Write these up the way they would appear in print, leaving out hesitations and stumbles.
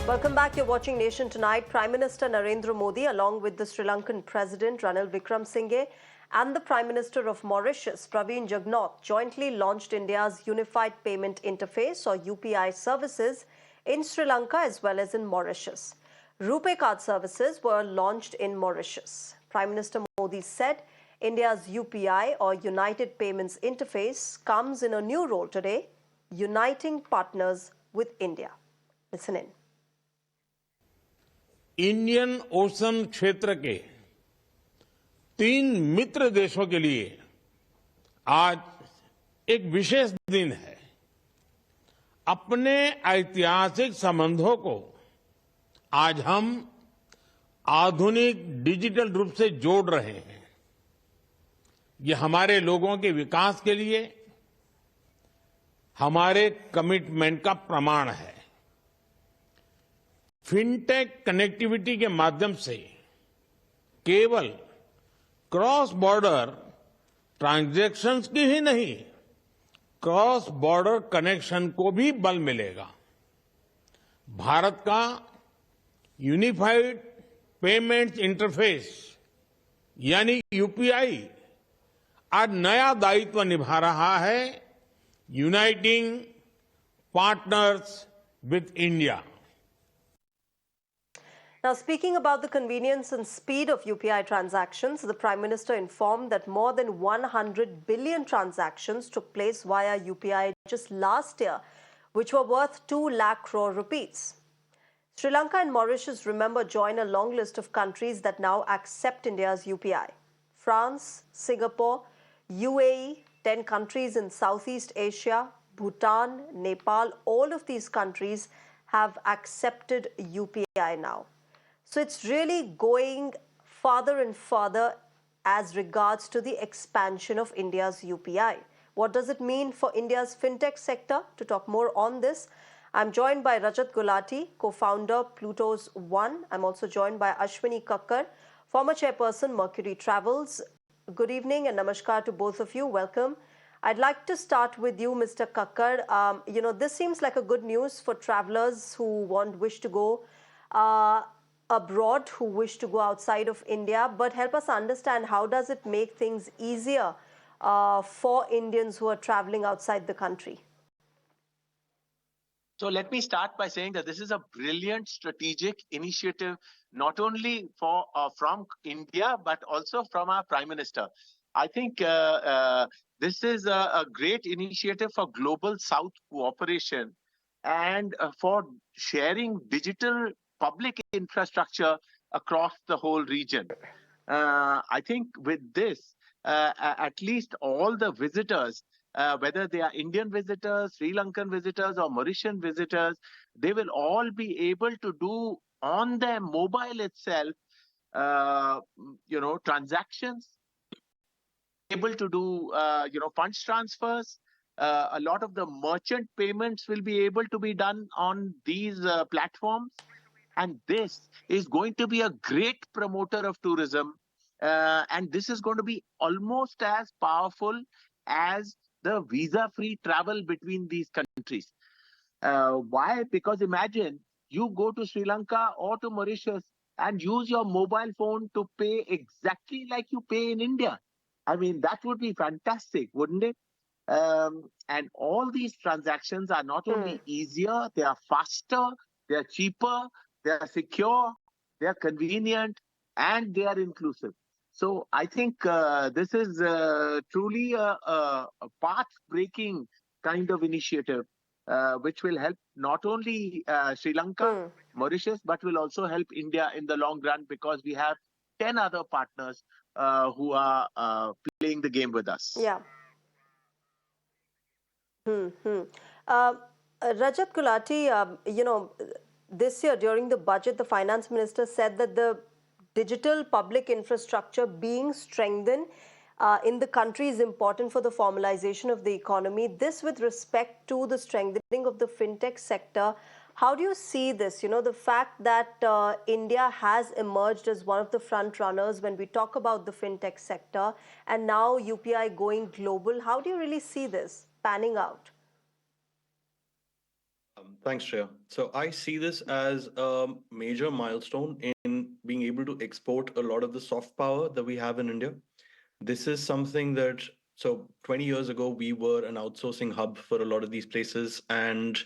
Welcome back. You're watching Nation Tonight. Prime Minister Narendra Modi, along with the Sri Lankan President Ranil Wickremesinghe and the Prime Minister of Mauritius, Pravind, Jugnauth, jointly launched India's Unified Payment Interface or UPI services in Sri Lanka as well as in Mauritius. RuPay card services were launched in Mauritius. Prime Minister Modi said India's UPI or United Payments Interface comes in a new role today, uniting partners with India. Listen in. Indian ocean क्षेत्र के 3 मित्र देशों के लिए आज एक विशेष दिन है। अपने ऐतिहासिक संबंधों को आज हम आधुनिक डिजिटल रूप से जोड़ रहे हैं। ये हमारे लोगों के विकास के लिए हमारे कमिटमेंट का प्रमाण है। फिनटेक कनेक्टिविटी के माध्यम से केवल क्रॉस बॉर्डर ट्रांजैक्शंस की ही नहीं, क्रॉस बॉर्डर कनेक्शन को भी बल मिलेगा। भारत का यूनिफाइड पेमेंट्स इंटरफेस यानी यूपीआई आज नया दायित्व निभा रहा है, uniting partners with India. Now, speaking about the convenience and speed of UPI transactions, the Prime Minister informed that more than 100 billion transactions took place via UPI just last year, which were worth 2 lakh crore rupees. Sri Lanka and Mauritius, remember, join a long list of countries that now accept India's UPI. France, Singapore, UAE, 10 countries in Southeast Asia, Bhutan, Nepal, all of these countries have accepted UPI now. So it's really going farther and farther as regards to the expansion of India's UPI. What does it mean for India's fintech sector? To talk more on this, I'm joined by Rajjat Gulati, co-founder Plutos ONE. I'm also joined by Ashwini Kakkar, former chairperson Mercury Travels. Good evening and namaskar to both of you. Welcome. I'd like to start with you, Mr. Kakkar. This seems like a good news for travelers who wish to go abroad, who wish to go outside of India, but help us understand, how does it make things easier for Indians who are traveling outside the country? So let me start by saying that this is a brilliant strategic initiative, not only from India, but also from our Prime Minister. I think this is a great initiative for global South cooperation and for sharing digital public infrastructure across the whole region. I think with this, at least all the visitors, whether they are Indian visitors, Sri Lankan visitors or Mauritian visitors, they will all be able to do on their mobile itself, transactions, able to do, funds transfers. A lot of the merchant payments will be able to be done on these platforms. And this is going to be a great promoter of tourism. And this is going to be almost as powerful as the visa-free travel between these countries. Why? Because imagine you go to Sri Lanka or to Mauritius and use your mobile phone to pay exactly like you pay in India. I mean, that would be fantastic, wouldn't it? And all these transactions are not only easier, they are faster, they are cheaper, they are secure, they are convenient, and they are inclusive. So I think this is truly a path-breaking kind of initiative, which will help not only Sri Lanka, Mauritius, but will also help India in the long run, because we have 10 other partners who are playing the game with us. Yeah. Rajjat Gulati, this year during the budget, the finance minister said that the digital public infrastructure being strengthened in the country is important for the formalization of the economy. This with respect to the strengthening of the fintech sector. How do you see this? The fact that India has emerged as one of the front runners when we talk about the fintech sector, and now UPI going global. How do you really see this panning out? Thanks, Shreya. So I see this as a major milestone in being able to export a lot of the soft power that we have in India. This is something that, so 20 years ago, we were an outsourcing hub for a lot of these places, and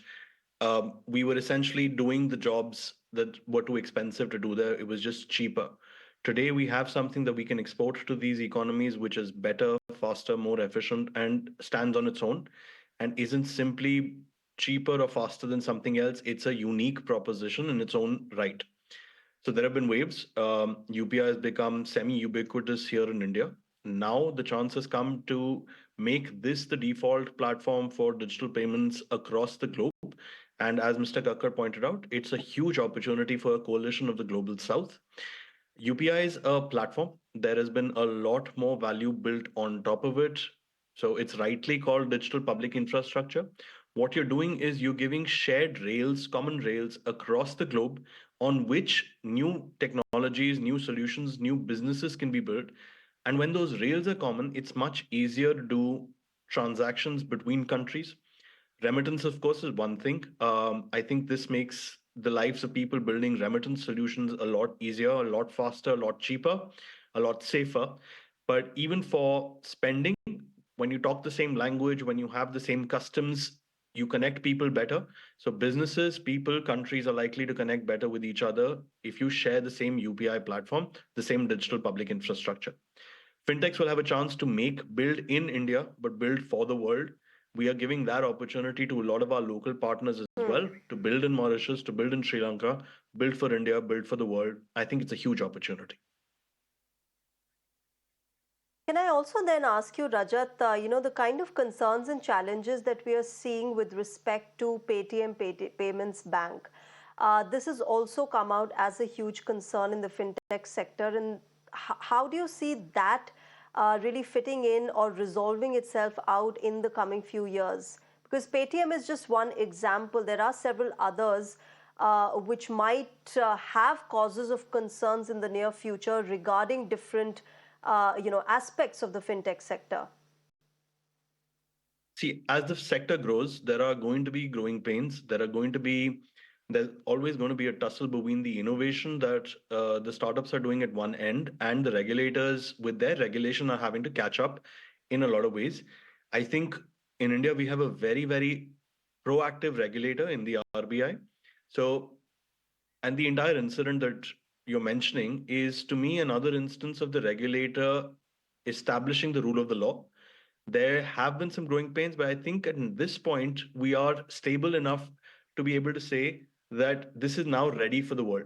we were essentially doing the jobs that were too expensive to do there. It was just cheaper. Today, we have something that we can export to these economies, which is better, faster, more efficient, and stands on its own and isn't simply cheaper or faster than something else. It's a unique proposition in its own right. So there have been waves. UPI has become semi-ubiquitous here in India. Now the chance has come to make this the default platform for digital payments across the globe. And as Mr. Kakkar pointed out, it's a huge opportunity for a coalition of the global south. UPI is a platform. There has been a lot more value built on top of it. So it's rightly called digital public infrastructure. What you're doing is you're giving shared rails, common rails across the globe on which new technologies, new solutions, new businesses can be built. And when those rails are common, it's much easier to do transactions between countries. Remittance, of course, is one thing. I think this makes the lives of people building remittance solutions a lot easier, a lot faster, a lot cheaper, a lot safer. But even for spending, when you talk the same language, when you have the same customs, you connect people better. So businesses, people, countries are likely to connect better with each other if you share the same UPI platform, the same digital public infrastructure. Fintechs will have a chance to build in India, but build for the world. We are giving that opportunity to a lot of our local partners as well to build in Mauritius, to build in Sri Lanka, build for India, build for the world. I think it's a huge opportunity. Can I also then ask you, Rajat, the kind of concerns and challenges that we are seeing with respect to Paytm Payments Bank, this has also come out as a huge concern in the fintech sector. And how do you see that really fitting in or resolving itself out in the coming few years? Because Paytm is just one example. There are several others which might have causes of concerns in the near future regarding different aspects of the fintech sector? See, as the sector grows, there are going to be growing pains. There's always going to be a tussle between the innovation that the startups are doing at one end and the regulators with their regulation are having to catch up in a lot of ways. I think in India, we have a very, very proactive regulator in the RBI. So, and the entire incident that you're mentioning is to me another instance of the regulator establishing the rule of the law. There have been some growing pains, but I think at this point, we are stable enough to be able to say that this is now ready for the world.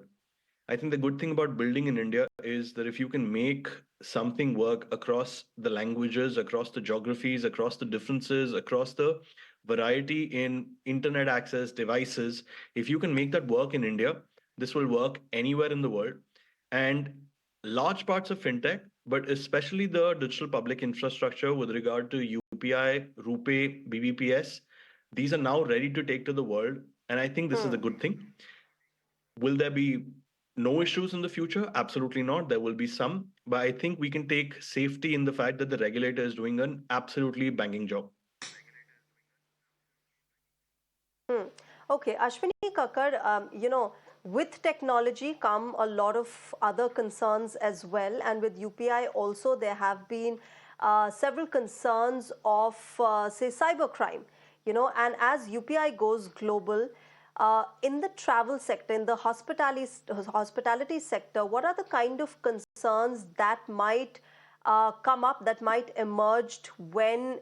I think the good thing about building in India is that if you can make something work across the languages, across the geographies, across the differences, across the variety in internet access devices, if you can make that work in India, this will work anywhere in the world. And large parts of fintech, but especially the digital public infrastructure with regard to UPI, RuPay, BBPS, these are now ready to take to the world. And I think this is a good thing. Will there be no issues in the future? Absolutely not. There will be some, but I think we can take safety in the fact that the regulator is doing an absolutely banging job. Okay, Ashwini Kakkar, with technology come a lot of other concerns as well. And with UPI also, there have been several concerns of, say, cybercrime, and as UPI goes global, in the travel sector, in the hospitality sector, what are the kind of concerns that might come up, that might emerge when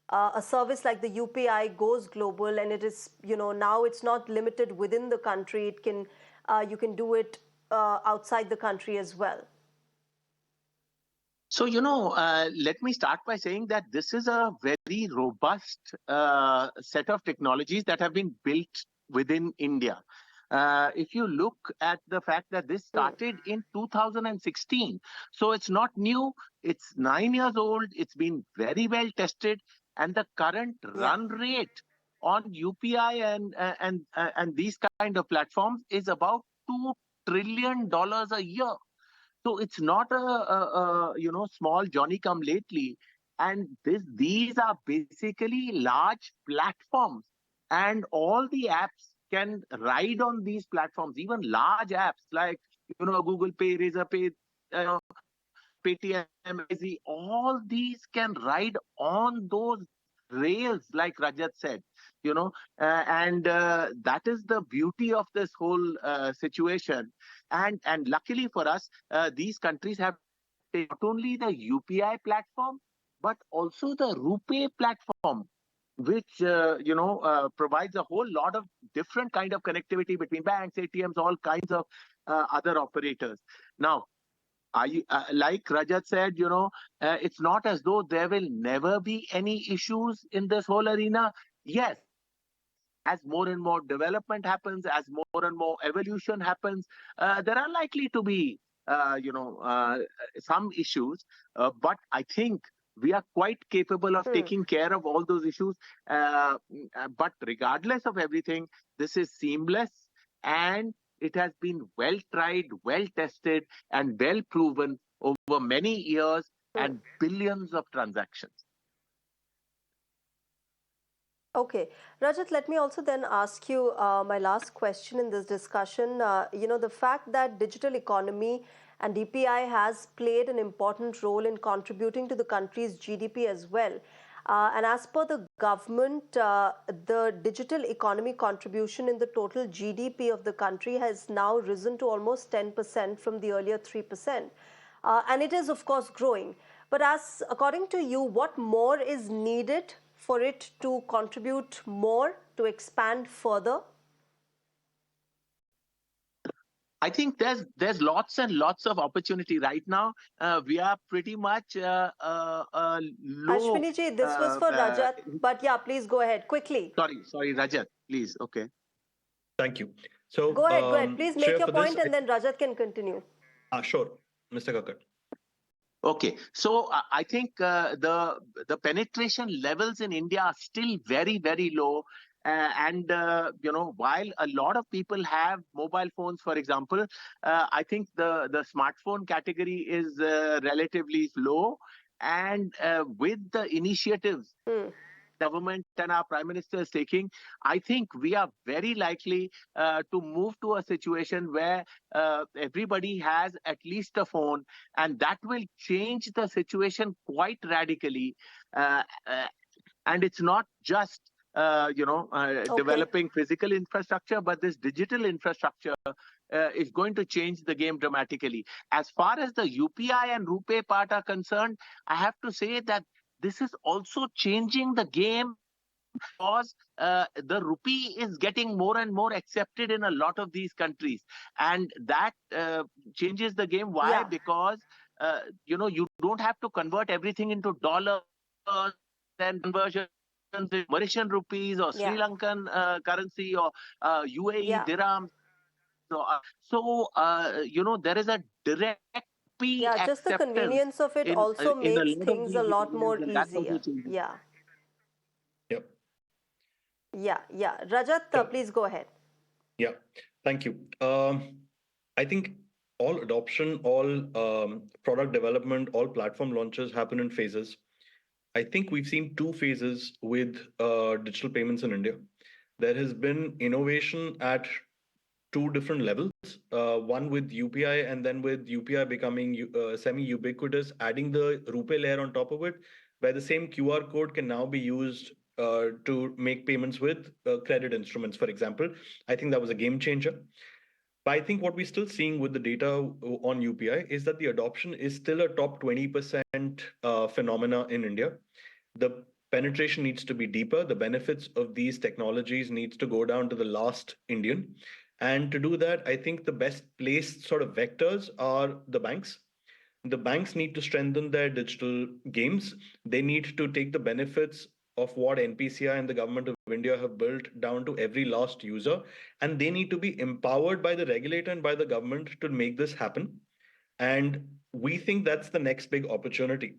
a service like the UPI goes global, and it is, now it's not limited within the country. It can, you can do it outside the country as well. So, let me start by saying that this is a very robust set of technologies that have been built within India. If you look at the fact that this started in 2016, so it's not new, it's 9 years old, it's been very well tested, and the current run rate on UPI and these kind of platforms is about $2 trillion a year. So it's not a small Johnny come lately, and these are basically large platforms and all the apps can ride on these platforms. Even large apps like Google Pay, Razorpay, PTM, all these can ride on those rails, like Rajat said, and that is the beauty of this whole situation. And luckily for us, these countries have not only the UPI platform, but also the RuPay platform, which provides a whole lot of different kind of connectivity between banks, ATMs, all kinds of other operators. Now, like Rajat said, it's not as though there will never be any issues in this whole arena. Yes, as more and more development happens, as more and more evolution happens, there are likely to be, some issues. But I think we are quite capable of taking care of all those issues. But regardless of everything, this is seamless, and it has been well tried, well tested, and well proven over many years and billions of transactions. Okay, Rajat, let me also then ask you my last question in this discussion. The fact that digital economy and DPI has played an important role in contributing to the country's GDP as well. And as per the government, the digital economy contribution in the total GDP of the country has now risen to almost 10% from the earlier 3%. And it is, of course, growing. But according to you, what more is needed for it to contribute more, to expand further? I think there's lots and lots of opportunity right now. We are pretty much low. Ashwini ji, this was for Rajat, but yeah, please go ahead quickly. Sorry, Rajat, please. Okay. Thank you. So go ahead. Please make Shreya, your point, and then Rajat can continue. Sure, Mr. Kakkar. Okay, so I think the penetration levels in India are still very, very low. And while a lot of people have mobile phones, for example, I think the smartphone category is relatively low. And with the initiatives government and our Prime Minister is taking, I think we are very likely to move to a situation where everybody has at least a phone, and that will change the situation quite radically. And it's not just developing physical infrastructure, but this digital infrastructure is going to change the game dramatically. As far as the UPI and RuPay part are concerned, I have to say that this is also changing the game, because the rupee is getting more and more accepted in a lot of these countries, and that changes the game. Why? Yeah. Because you don't have to convert everything into dollars and conversions in Mauritian rupees or Sri Lankan currency or UAE dirhams. So there is a direct just the convenience of it also makes things a lot more easier. Yep. Yeah. Rajat, please go ahead. Yeah, thank you. I think all adoption, all product development, all platform launches happen in phases. I think we've seen two phases with digital payments in India. There has been innovation at two different levels, one with UPI and then with UPI becoming semi-ubiquitous, adding the RuPay layer on top of it, where the same QR code can now be used to make payments with credit instruments, for example. I think that was a game changer. But I think what we're still seeing with the data on UPI is that the adoption is still a top 20% phenomena in India. The penetration needs to be deeper. The benefits of these technologies needs to go down to the last Indian. And to do that, I think the best placed sort of vectors are the banks. The banks need to strengthen their digital games. They need to take the benefits of what NPCI and the government of India have built down to every last user. And they need to be empowered by the regulator and by the government to make this happen. And we think that's the next big opportunity.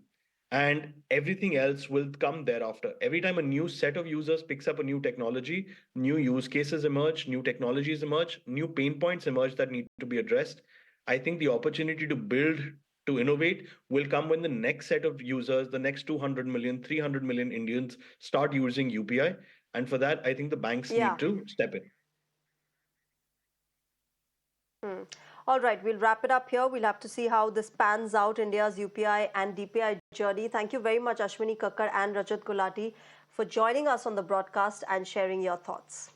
And everything else will come thereafter. Every time a new set of users picks up a new technology, new use cases emerge, new technologies emerge, new pain points emerge that need to be addressed. I think the opportunity to build, to innovate will come when the next set of users, the next 200 million, 300 million Indians start using UPI. And for that, I think the banks Yeah. need to step in. All right, we'll wrap it up here. We'll have to see how this pans out, India's UPI and DPI journey. Thank you very much, Ashwini Kakkar and Rajjat Gulati, for joining us on the broadcast and sharing your thoughts.